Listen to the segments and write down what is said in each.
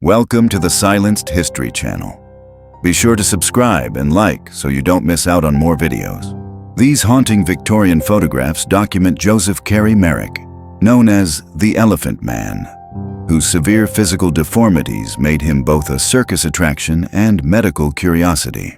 Welcome to the Silenced History channel. Be sure to subscribe and like so you don't miss out on more videos. These haunting Victorian photographs document Joseph Carey Merrick, known as the Elephant Man, whose severe physical deformities made him both a circus attraction and medical curiosity.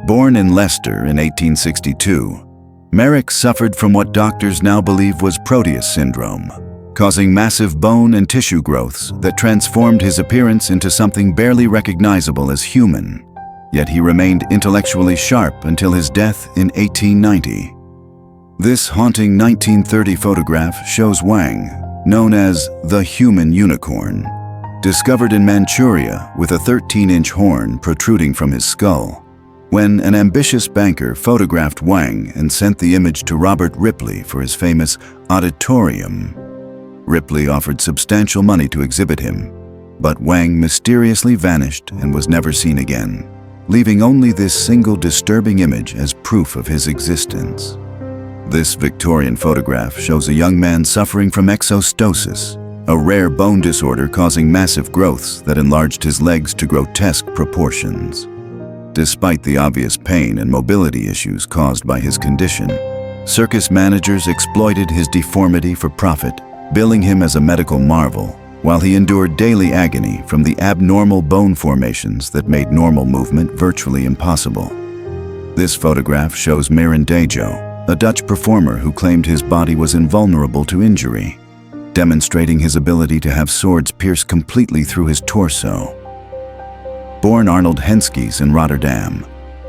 Born in Leicester in 1862, Merrick suffered from what doctors now believe was Proteus syndrome, causing massive bone and tissue growths that transformed his appearance into something barely recognizable as human. Yet he remained intellectually sharp until his death in 1890. This haunting 1930 photograph shows Wang, known as the human unicorn, discovered in Manchuria with a 13-inch horn protruding from his skull. When an ambitious banker photographed Wang and sent the image to Robert Ripley for his famous auditorium, Ripley offered substantial money to exhibit him, but Wang mysteriously vanished and was never seen again, leaving only this single disturbing image as proof of his existence. This Victorian photograph shows a young man suffering from exostosis, a rare bone disorder causing massive growths that enlarged his legs to grotesque proportions. Despite the obvious pain and mobility issues caused by his condition, circus managers exploited his deformity for profit, billing him as a medical marvel, while he endured daily agony from the abnormal bone formations that made normal movement virtually impossible. This photograph shows Merrick, a Dutch performer who claimed his body was invulnerable to injury, demonstrating his ability to have swords pierce completely through his torso. Born Arnold Henskes in Rotterdam,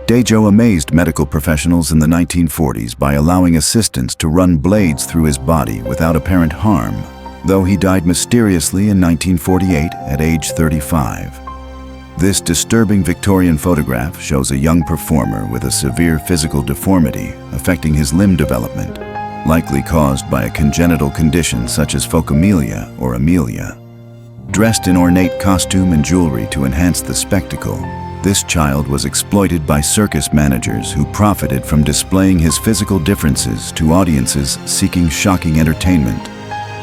Dejo amazed medical professionals in the 1940s by allowing assistants to run blades through his body without apparent harm, though he died mysteriously in 1948 at age 35. This disturbing Victorian photograph shows a young performer with a severe physical deformity affecting his limb development, likely caused by a congenital condition such as phocomelia or amelia. Dressed in ornate costume and jewelry to enhance the spectacle, this child was exploited by circus managers who profited from displaying his physical differences to audiences seeking shocking entertainment,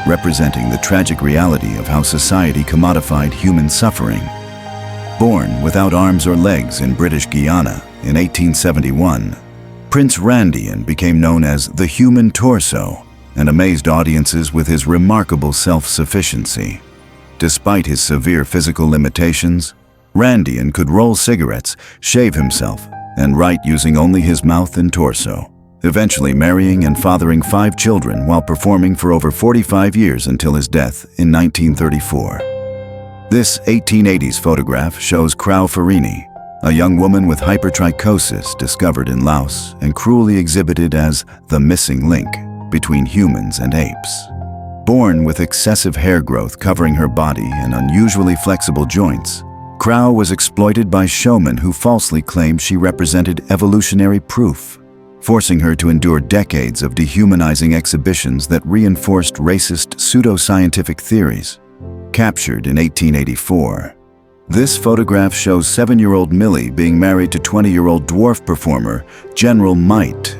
representing the tragic reality of how society commodified human suffering. Born without arms or legs in British Guiana in 1871, Prince Randian became known as the human torso and amazed audiences with his remarkable self-sufficiency. Despite his severe physical limitations, Randian could roll cigarettes, shave himself, and write using only his mouth and torso, eventually marrying and fathering 5 children while performing for over 45 years until his death in 1934. This 1880s photograph shows Crau Farini, a young woman with hypertrichosis discovered in Laos and cruelly exhibited as the missing link between humans and apes. Born with excessive hair growth covering her body and unusually flexible joints, Crau was exploited by showmen who falsely claimed she represented evolutionary proof, forcing her to endure decades of dehumanizing exhibitions that reinforced racist pseudoscientific theories. Captured in 1884, this photograph shows 7-year-old Millie being married to 20-year-old dwarf performer General Might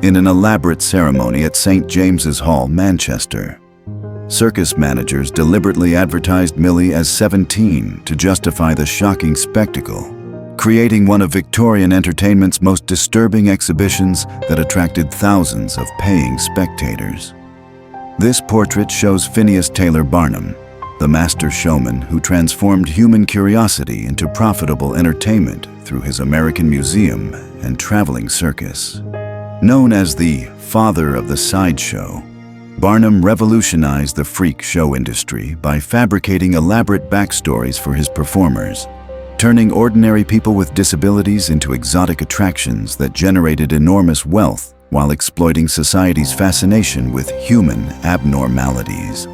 in an elaborate ceremony at St. James's Hall, Manchester. Circus managers deliberately advertised Millie as 17 to justify the shocking spectacle, creating one of Victorian entertainment's most disturbing exhibitions that attracted thousands of paying spectators. This portrait shows Phineas Taylor Barnum, the master showman who transformed human curiosity into profitable entertainment through his American Museum and traveling circus. Known as the father of the sideshow, Barnum revolutionized the freak show industry by fabricating elaborate backstories for his performers, turning ordinary people with disabilities into exotic attractions that generated enormous wealth while exploiting society's fascination with human abnormalities.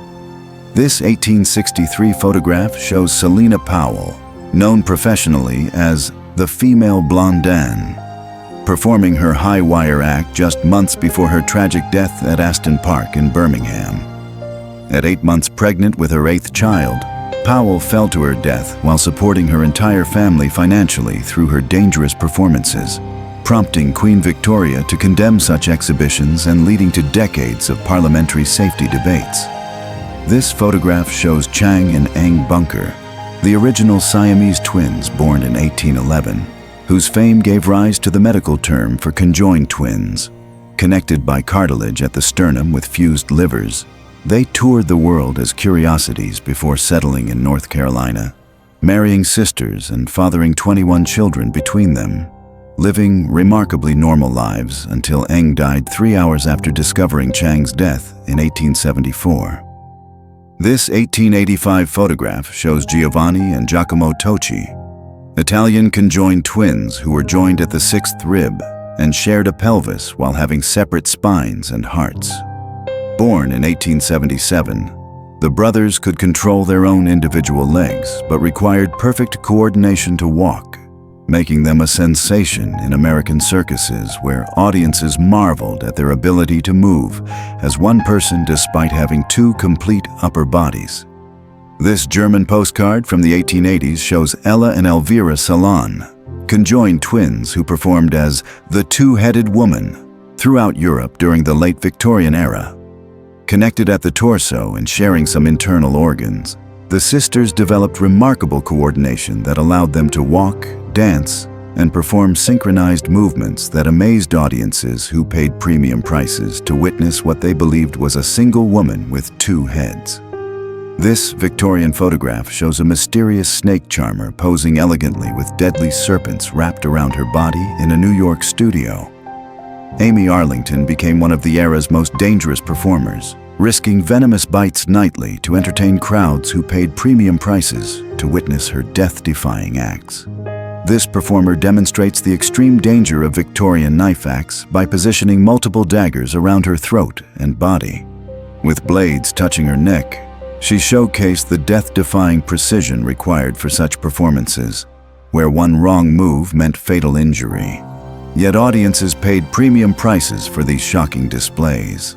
This 1863 photograph shows Selina Powell, known professionally as the female blondaine, performing her high-wire act just months before her tragic death at Aston Park in Birmingham. At 8 months pregnant with her 8th child, Powell fell to her death while supporting her entire family financially through her dangerous performances, prompting Queen Victoria to condemn such exhibitions and leading to decades of parliamentary safety debates. This photograph shows Chang and Ang Bunker, the original Siamese twins born in 1811, whose fame gave rise to the medical term for conjoined twins. Connected by cartilage at the sternum with fused livers, they toured the world as curiosities before settling in North Carolina, marrying sisters and fathering 21 children between them, living remarkably normal lives until Wang died 3 hours after discovering Chang's death in 1874. This 1885 photograph shows Giovanni and Giacomo Tocci, Italian conjoined twins who were joined at the 6th rib and shared a pelvis while having separate spines and hearts. Born in 1877, the brothers could control their own individual legs but required perfect coordination to walk, making them a sensation in American circuses where audiences marveled at their ability to move as one person despite having two complete upper bodies. This German postcard from the 1880s shows Ella and Elvira Salon, conjoined twins who performed as the two-headed woman throughout Europe during the late Victorian era. Connected at the torso and sharing some internal organs, the sisters developed remarkable coordination that allowed them to walk, dance, and perform synchronized movements that amazed audiences who paid premium prices to witness what they believed was a single woman with two heads. This Victorian photograph shows a mysterious snake charmer posing elegantly with deadly serpents wrapped around her body in a New York studio. Amy Arlington became one of the era's most dangerous performers, risking venomous bites nightly to entertain crowds who paid premium prices to witness her death-defying acts. This performer demonstrates the extreme danger of Victorian knife acts by positioning multiple daggers around her throat and body. With blades touching her neck, she showcased the death-defying precision required for such performances, where one wrong move meant fatal injury. Yet audiences paid premium prices for these shocking displays.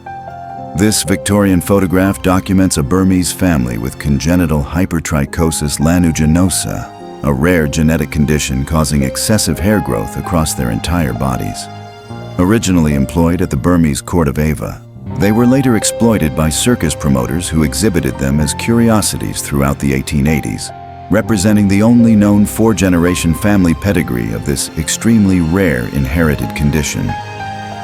This Victorian photograph documents a Burmese family with congenital hypertrichosis lanuginosa, a rare genetic condition causing excessive hair growth across their entire bodies. Originally employed at the Burmese court of Ava, they were later exploited by circus promoters who exhibited them as curiosities throughout the 1880s, representing the only known four-generation family pedigree of this extremely rare inherited condition.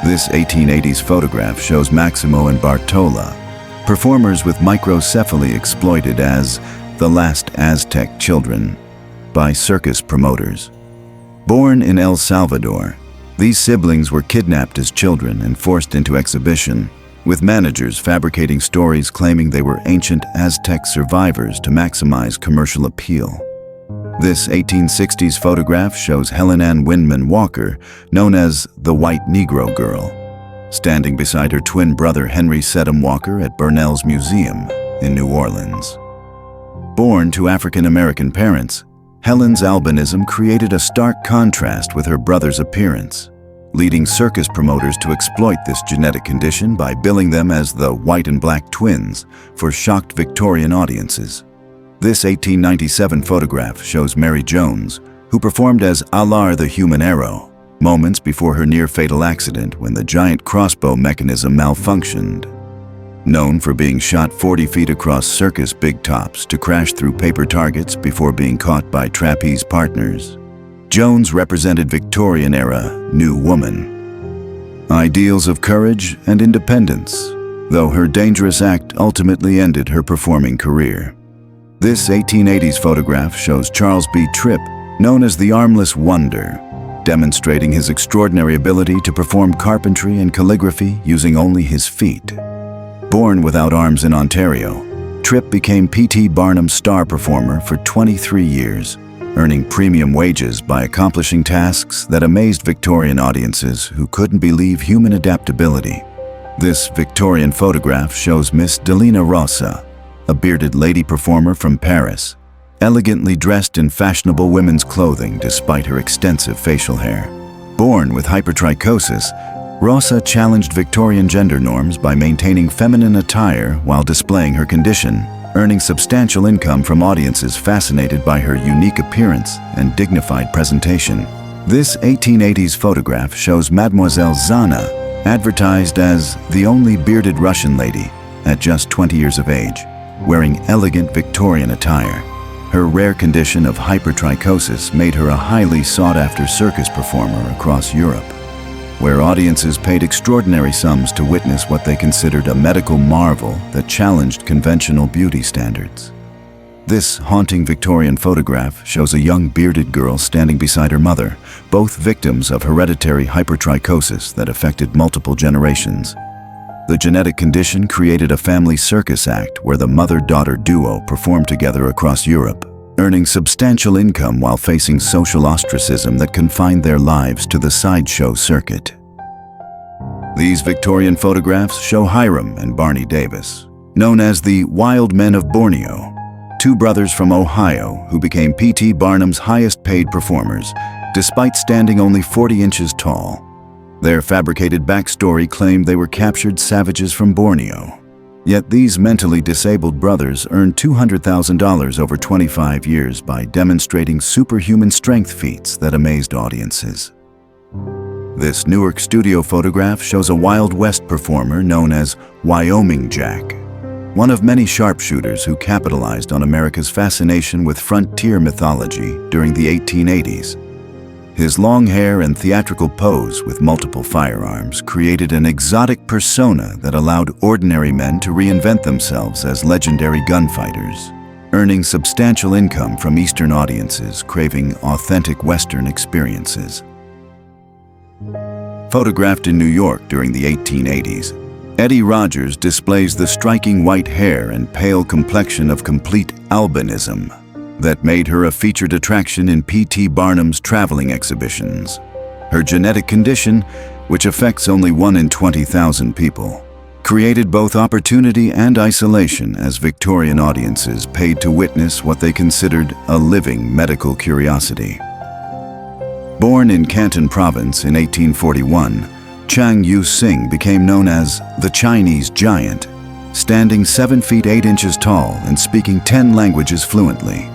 This 1880s photograph shows Maximo and Bartola, performers with microcephaly exploited as the last Aztec children by circus promoters. Born in El Salvador, these siblings were kidnapped as children and forced into exhibition, with managers fabricating stories claiming they were ancient Aztec survivors to maximize commercial appeal. This 1860s photograph shows Helen Ann Windman Walker, known as the White Negro Girl, standing beside her twin brother Henry Sedum Walker at Burnell's Museum in New Orleans. Born to African-American parents, Helen's albinism created a stark contrast with her brother's appearance, leading circus promoters to exploit this genetic condition by billing them as the white and black twins for shocked Victorian audiences. This 1897 photograph shows Mary Jones, who performed as Alar the Human Arrow, moments before her near-fatal accident when the giant crossbow mechanism malfunctioned. Known for being shot 40 feet across circus big tops to crash through paper targets before being caught by trapeze partners, Jones represented Victorian-era New Woman. Ideals of courage and independence, though her dangerous act ultimately ended her performing career. This 1880s photograph shows Charles B. Tripp, known as the Armless Wonder, demonstrating his extraordinary ability to perform carpentry and calligraphy using only his feet. Born without arms in Ontario, Tripp became P.T. Barnum's star performer for 23 years, earning premium wages by accomplishing tasks that amazed Victorian audiences who couldn't believe human adaptability. This Victorian photograph shows Miss Delina Rossa, a bearded lady performer from Paris, elegantly dressed in fashionable women's clothing despite her extensive facial hair. Born with hypertrichosis, Rossa challenged Victorian gender norms by maintaining feminine attire while displaying her condition, earning substantial income from audiences fascinated by her unique appearance and dignified presentation. This 1880s photograph shows Mademoiselle Zana, advertised as the only bearded Russian lady at just 20 years of age, wearing elegant Victorian attire. Her rare condition of hypertrichosis made her a highly sought-after circus performer across Europe, where audiences paid extraordinary sums to witness what they considered a medical marvel that challenged conventional beauty standards. This haunting Victorian photograph shows a young bearded girl standing beside her mother, both victims of hereditary hypertrichosis that affected multiple generations. The genetic condition created a family circus act where the mother-daughter duo performed together across Europe, earning substantial income while facing social ostracism that confined their lives to the sideshow circuit. These Victorian photographs show Hiram and Barney Davis, known as the Wild Men of Borneo, two brothers from Ohio who became P.T. Barnum's highest-paid performers, despite standing only 40 inches tall. Their fabricated backstory claimed they were captured savages from Borneo. Yet these mentally disabled brothers earned $200,000 over 25 years by demonstrating superhuman strength feats that amazed audiences. This Newark studio photograph shows a Wild West performer known as Wyoming Jack, one of many sharpshooters who capitalized on America's fascination with frontier mythology during the 1880s. His long hair and theatrical pose with multiple firearms created an exotic persona that allowed ordinary men to reinvent themselves as legendary gunfighters, earning substantial income from Eastern audiences craving authentic Western experiences. Photographed in New York during the 1880s, Eddie Rogers displays the striking white hair and pale complexion of complete albinism that made her a featured attraction in P.T. Barnum's traveling exhibitions. Her genetic condition, which affects only 1 in 20,000 people, created both opportunity and isolation as Victorian audiences paid to witness what they considered a living medical curiosity. Born in Canton Province in 1841, Chang Yu-sing became known as the Chinese Giant, standing 7 feet 8 inches tall and speaking 10 languages fluently.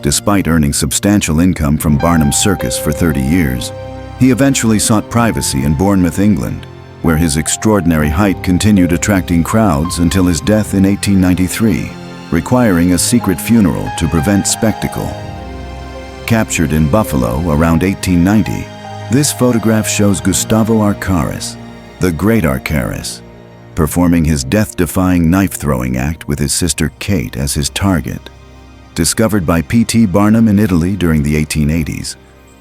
Despite earning substantial income from Barnum's circus for 30 years, he eventually sought privacy in Bournemouth, England, where his extraordinary height continued attracting crowds until his death in 1893, requiring a secret funeral to prevent spectacle. Captured in Buffalo around 1890, this photograph shows Gustavo Arcaris, the Great Arcaris, performing his death-defying knife-throwing act with his sister Kate as his target. Discovered by P.T. Barnum in Italy during the 1880s,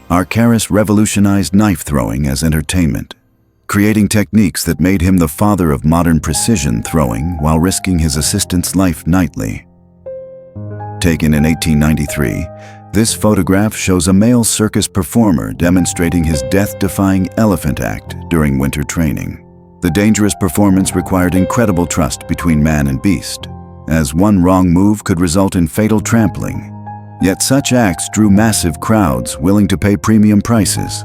Arcaris revolutionized knife-throwing as entertainment, creating techniques that made him the father of modern precision throwing while risking his assistant's life nightly. Taken in 1893, this photograph shows a male circus performer demonstrating his death-defying elephant act during winter training. The dangerous performance required incredible trust between man and beast, as one wrong move could result in fatal trampling. Yet such acts drew massive crowds willing to pay premium prices.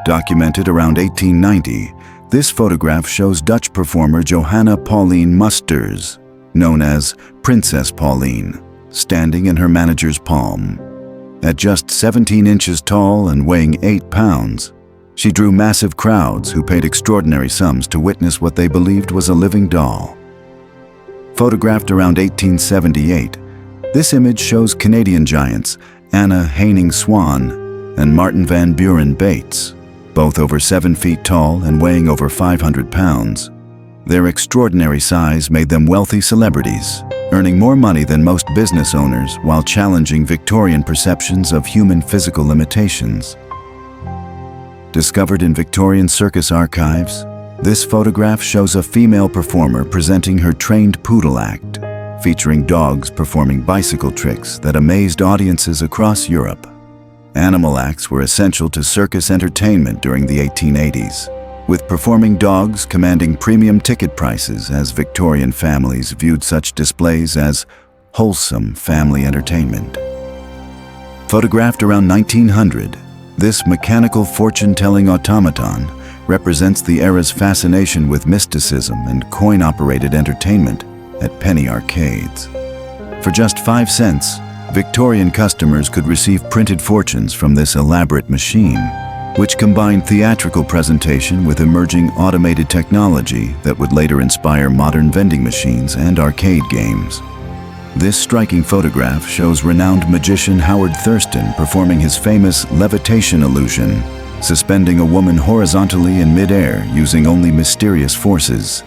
Documented around 1890, this photograph shows Dutch performer Johanna Pauline Musters, known as Princess Pauline, standing in her manager's palm. At just 17 inches tall and weighing 8 pounds, she drew massive crowds who paid extraordinary sums to witness what they believed was a living doll. Photographed around 1878, this image shows Canadian giants Anna Haining Swan and Martin Van Buren Bates, both over 7 feet tall and weighing over 500 pounds. Their extraordinary size made them wealthy celebrities, earning more money than most business owners while challenging Victorian perceptions of human physical limitations. Discovered in Victorian circus archives, this photograph shows a female performer presenting her trained poodle act, featuring dogs performing bicycle tricks that amazed audiences across Europe. Animal acts were essential to circus entertainment during the 1880s, with performing dogs commanding premium ticket prices as Victorian families viewed such displays as wholesome family entertainment. Photographed around 1900, this mechanical fortune-telling automaton represents the era's fascination with mysticism and coin-operated entertainment at penny arcades. For just 5 cents, Victorian customers could receive printed fortunes from this elaborate machine, which combined theatrical presentation with emerging automated technology that would later inspire modern vending machines and arcade games. This striking photograph shows renowned magician Howard Thurston performing his famous levitation illusion, suspending a woman horizontally in mid-air using only mysterious forces.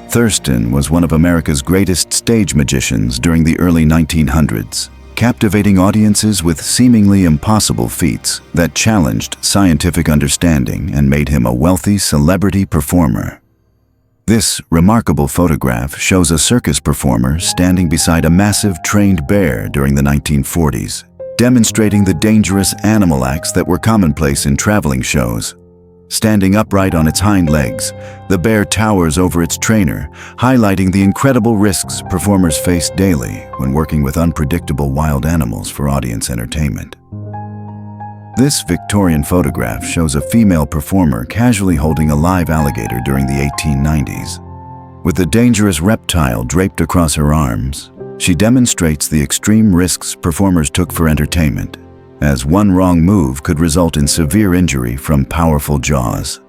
Thurston was one of America's greatest stage magicians during the early 1900s, captivating audiences with seemingly impossible feats that challenged scientific understanding and made him a wealthy celebrity performer. This remarkable photograph shows a circus performer standing beside a massive trained bear during the 1940s, demonstrating the dangerous animal acts that were commonplace in traveling shows. Standing upright on its hind legs, the bear towers over its trainer, highlighting the incredible risks performers face daily when working with unpredictable wild animals for audience entertainment. This Victorian photograph shows a female performer casually holding a live alligator during the 1890s. With the dangerous reptile draped across her arms, she demonstrates the extreme risks performers took for entertainment, as one wrong move could result in severe injury from powerful jaws.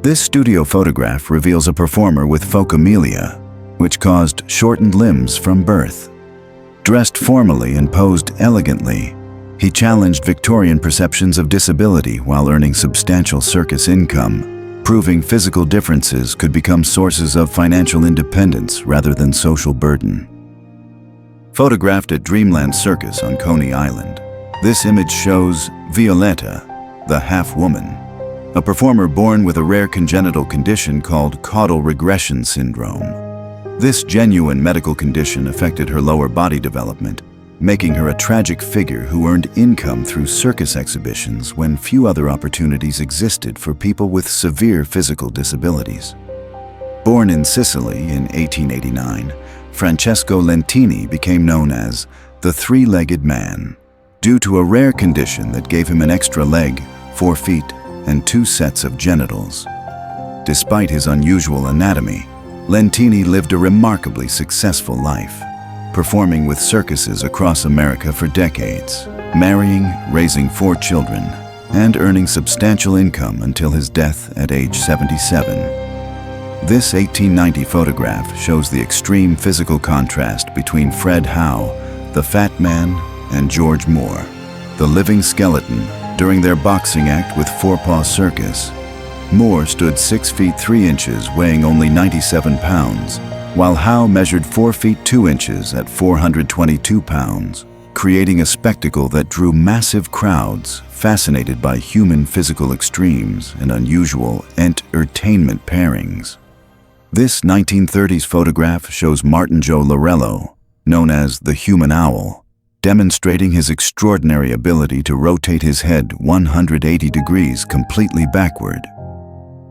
This studio photograph reveals a performer with phocomelia, which caused shortened limbs from birth. Dressed formally and posed elegantly, he challenged Victorian perceptions of disability while earning substantial circus income, proving physical differences could become sources of financial independence rather than social burden. Photographed at Dreamland Circus on Coney Island, this image shows Violetta, the half-woman, a performer born with a rare congenital condition called caudal regression syndrome. This genuine medical condition affected her lower body development, making her a tragic figure who earned income through circus exhibitions when few other opportunities existed for people with severe physical disabilities. Born in Sicily in 1889, Francesco Lentini became known as the three-legged man, due to a rare condition that gave him an extra leg, 4 feet, and 2 sets of genitals. Despite his unusual anatomy, Lentini lived a remarkably successful life, performing with circuses across America for decades, marrying, raising 4 children, and earning substantial income until his death at age 77. This 1890 photograph shows the extreme physical contrast between Fred Howe, the fat man, and George Moore, the living skeleton, during their boxing act with Forepaw Circus. Moore stood 6 feet 3 inches, weighing only 97 pounds, while Howe measured 4 feet 2 inches at 422 pounds, creating a spectacle that drew massive crowds fascinated by human physical extremes and unusual entertainment pairings. This 1930s photograph shows Martin Joe Lorello, known as the Human Owl, demonstrating his extraordinary ability to rotate his head 180 degrees completely backward.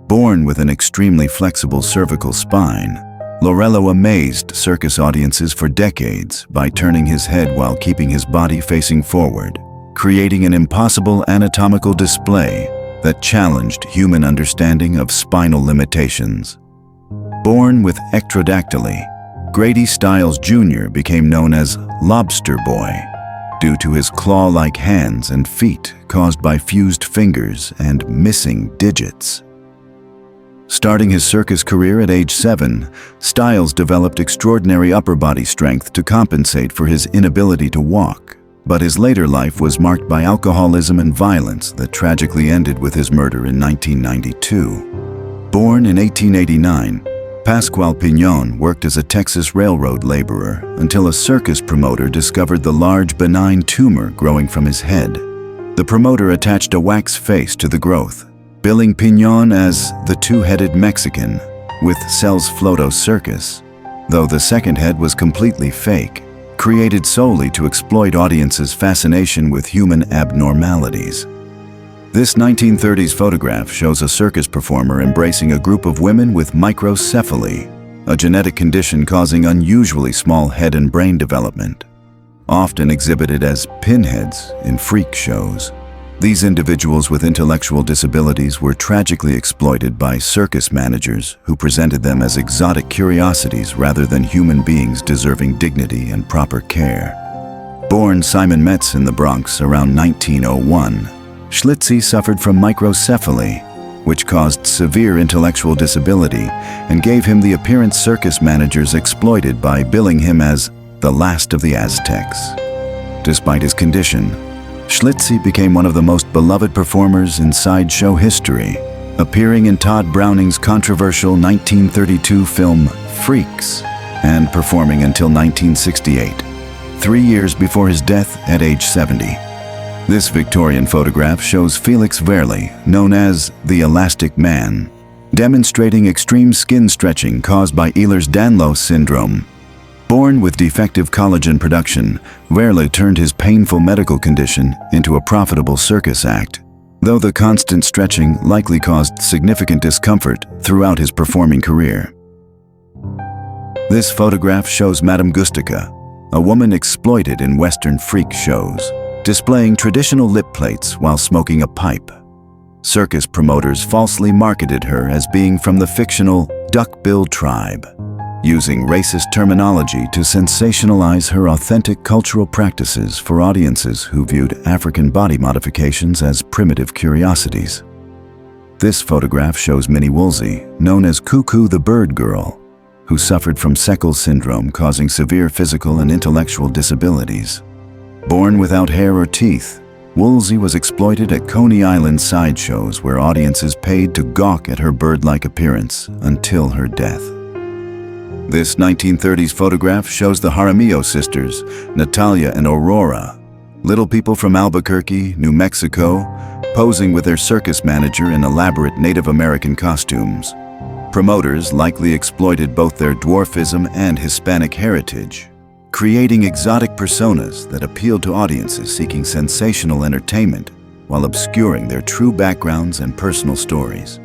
Born with an extremely flexible cervical spine, Lorello amazed circus audiences for decades by turning his head while keeping his body facing forward, creating an impossible anatomical display that challenged human understanding of spinal limitations. Born with ectrodactyly, Grady Stiles Jr. became known as Lobster Boy due to his claw-like hands and feet caused by fused fingers and missing digits. Starting his circus career at age 7, Stiles developed extraordinary upper body strength to compensate for his inability to walk, but his later life was marked by alcoholism and violence that tragically ended with his murder in 1992. Born in 1889, Pascual Piñon worked as a Texas railroad laborer until a circus promoter discovered the large benign tumor growing from his head. The promoter attached a wax face to the growth, billing Piñon as the two-headed Mexican with Cells Floto Circus, though the second head was completely fake, created solely to exploit audiences' fascination with human abnormalities. This 1930s photograph shows a circus performer embracing a group of women with microcephaly, a genetic condition causing unusually small head and brain development, often exhibited as pinheads in freak shows. These individuals with intellectual disabilities were tragically exploited by circus managers who presented them as exotic curiosities rather than human beings deserving dignity and proper care. Born Simon Metz in the Bronx around 1901, Schlitzie suffered from microcephaly, which caused severe intellectual disability and gave him the appearance circus managers exploited by billing him as the last of the Aztecs. Despite his condition, Schlitzie became one of the most beloved performers in sideshow history, appearing in Todd Browning's controversial 1932 film Freaks and performing until 1968, 3 years before his death at age 70. This Victorian photograph shows Felix Verley, known as the Elastic Man, demonstrating extreme skin stretching caused by Ehlers-Danlos syndrome. Born with defective collagen production, Verley turned his painful medical condition into a profitable circus act, though the constant stretching likely caused significant discomfort throughout his performing career. This photograph shows Madame Gustica, a woman exploited in Western freak shows, displaying traditional lip plates while smoking a pipe. Circus promoters falsely marketed her as being from the fictional Duck-Bill tribe, using racist terminology to sensationalize her authentic cultural practices for audiences who viewed African body modifications as primitive curiosities. This photograph shows Minnie Woolsey, known as Cuckoo the Bird Girl, who suffered from Seckel syndrome causing severe physical and intellectual disabilities. Born without hair or teeth, Woolsey was exploited at Coney Island sideshows where audiences paid to gawk at her bird-like appearance until her death. This 1930s photograph shows the Jaramillo sisters, Natalia and Aurora, little people from Albuquerque, New Mexico, posing with their circus manager in elaborate Native American costumes. Promoters likely exploited both their dwarfism and Hispanic heritage, creating exotic personas that appealed to audiences seeking sensational entertainment while obscuring their true backgrounds and personal stories.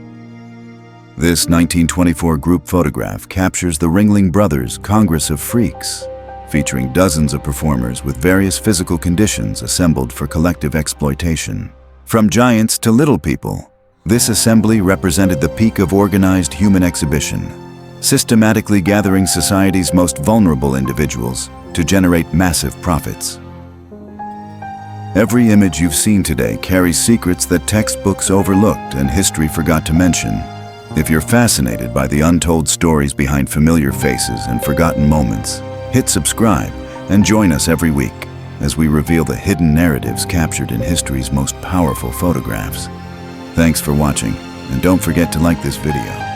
This 1924 group photograph captures the Ringling Brothers' Congress of Freaks, featuring dozens of performers with various physical conditions assembled for collective exploitation. From giants to little people, this assembly represented the peak of organized human exhibition, systematically gathering society's most vulnerable individuals to generate massive profits. Every image you've seen today carries secrets that textbooks overlooked and history forgot to mention. If you're fascinated by the untold stories behind familiar faces and forgotten moments, hit subscribe and join us every week as we reveal the hidden narratives captured in history's most powerful photographs. Thanks for watching, and don't forget to like this video.